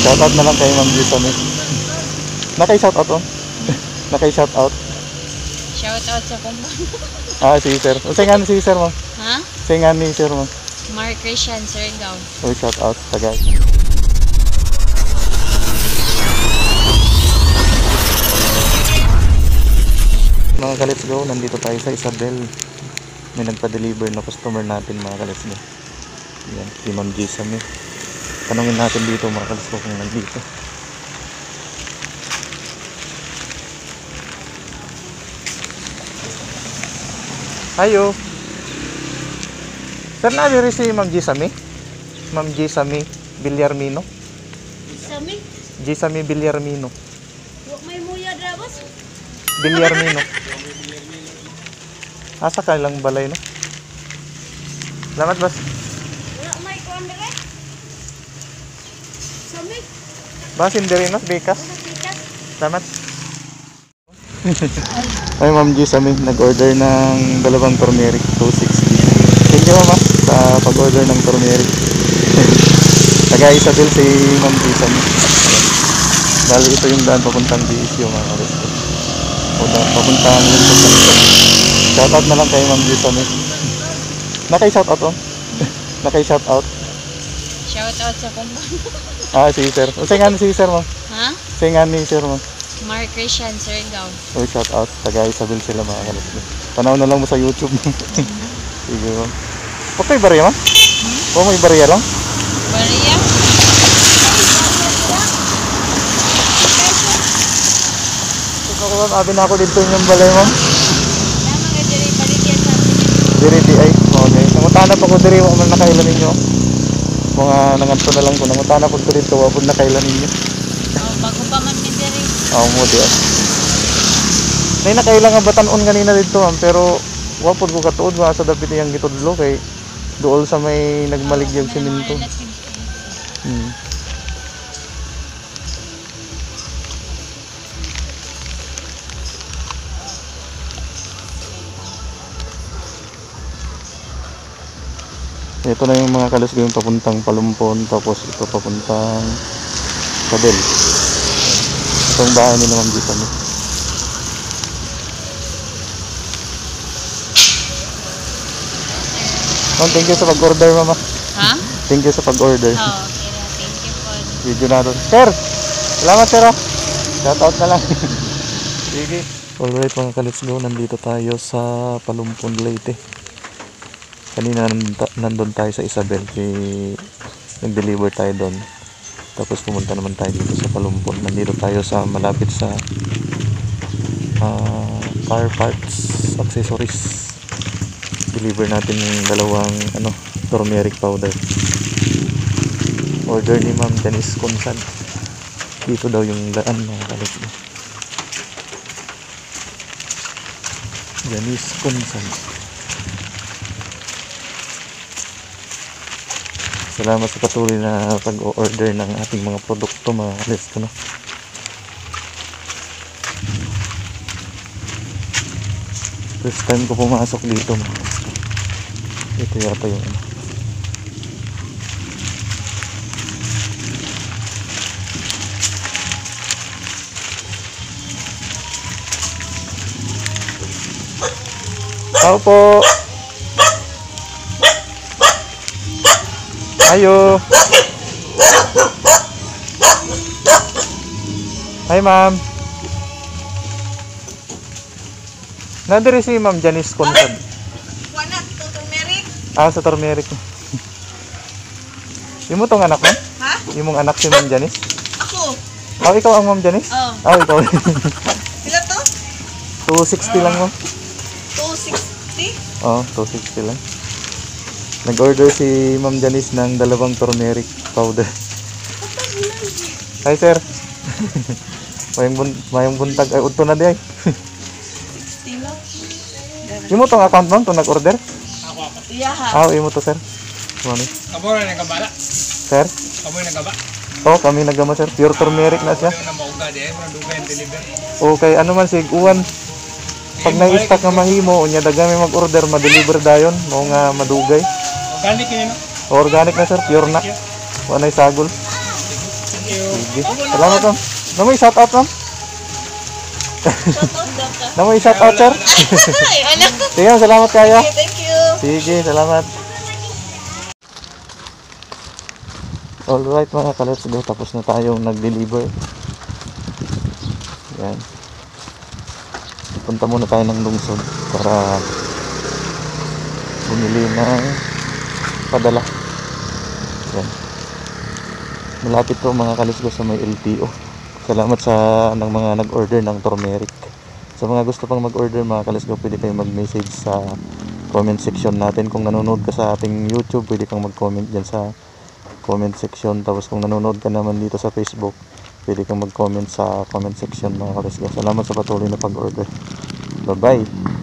Shoutout na lang kay Ma'am Gisam eh. Naka-shoutout oh. Naka-shoutout. Shoutout sa kumbang. Si sir. O nga ni si sir mo. Ha? Nga ni sir mo. Mark Christian Sergaw. Shoutout tagay. Mga ka-let's go, nandito tayo sa Isabel. May nagpa-deliver na customer natin mga ka-let's go. Yan, si Ma'am Gisam eh. Tanungin natin dito mga ka-let's go kung nandito. Ayo. Sir, na-diri si Ma'am Gisam eh? Ma'am Gisam Villarmino. Gisami? Gisam Villarmino. Huwag may muya drabos? Villarmino. Asa ka lang balay no? Salamat bas. Wala may kuandere? Sami? Basin diri no, Bekas. Bikas? Salamat. Ay Ma'am Gisam, nag-order ng dalawang turmeric 260. Thank you ma'am sa pag-order ng turmeric. Taga Isabel si Ma'am Gisam. Dahil ito yung daan papuntang DSU mga karesto. O daan papuntang Lungsod ng ito. Shoutout na lang kay Ma'am Gisam. Naka-shoutout oh. Naka-shoutout. Shoutout sa kumbang. Si sir. O nga ni si sir mo. Ha? Nga ni sir mo. Mark Christian Sergaw. Shoutout. Taga Isabel sila mga karesto. Tanaw na lang mo sa YouTube. Sige ma'am. Okay, bariya ma'am? May bariya lang? Maria? Ako ma'am, abi na ako dito yung balay ma'am. Tama ka diri paligyan sa atin. Diri di ay. Okay. Nangutanap ako diri, wala man nakailan ninyo. Mga nanganto na lang ko. Nangutanap ako dito, wala nakailan ninyo. Bago pa man mi diri. Mo di ay. May nakailan nga batanon ganina dito ma'am, pero wapod ko katuod nga sa dapit yang gitudlo kay dool sa may nagmaligyag siminto. Ito na yung mga kalas yung papuntang Palumpon, tapos ito papuntang Isabel. Ito yung bahay ni Ma'am Gisam. Ma'am, thank you sa pag-order mama. Ha? Thank you sa pag-order. Okay. Thank you po. Video na doon. Sir! Salamat sir. Shoutout na lang. Sige. Alright mga ka-let's go. Nandito tayo sa Palumpon, Leyte. Kanina nandun tayo sa Isabel. Nag-deliver tayo doon. Tapos pumunta naman tayo dito sa Palumpon. Nandito tayo sa malapit sa car parts, accessories. Deliver natin yung dalawang turmeric powder. Order ni Ma'am Janice Consan. Dito daw yung daan mga ka-let's go. Janice Consan. Salamat sa patuloy na pag-order ng ating mga produkto mga ka-let's go. First time ko pumasok dito mga ka-let's go. Ito yata yung Tao po. Ayo. Hi ma'am. Nandiri si Ma'am Janice Consan. Wala to turmeric. Sa turmeric. Yung mo tong anak mo? Ha? Yung mong anak si Ma'am Janice? Ako. Ikaw ang Ma'am Janice? Ikaw. Sila to? 260 lang ma'am. 260? 260 lang. Nag-order si Ma'am Janice ng dalawang turmeric powder. Hi sir. Mayong buntag ay udto na di ay. Yung mo tong account ma'am, itong nag-order? Ako. Iyaha. Yung mo to sir. Ano? Kamo na nagkabala. Sir? Kamo nagkaba. Kami nagama sir. Pure turmeric na siya. Ano na mauga di ay mura dugay ang deliver. Okay, ano man sig uwan. Pag na-stock nga mahimo, unya dagami mag-order, ma-deliver dayon, mo nga madugay. Organic yun no? Organic na sir, pure na. Wanay sagol. Sige. Salamat ma'am. Namoy shoutout ma'am. Shoutout daw ka. Namoy shoutout sir. Ay, ano? Sige, salamat kaya. Okay, thank you. Sige, salamat. Alright mga ka-let's go. Tapos na tayong nag-deliver. Yan. Punta muna tayo ng lungsod para bumili ng padala. Yan. Malapit to mga ka-let's go sa may LTO. Salamat sa ng mga nag-order ng turmeric. Sa mga gusto pang mag-order mga ka-let's go, pwede kayong mag-message sa comment section natin. Kung nanonood ka sa ating YouTube, pwede kang mag-comment dyan sa comment section. Tapos kung nanonood ka naman dito sa Facebook, pwede kang mag-comment sa comment section mga ka-let's go. Salamat sa patuloy na pag-order. Bye bye.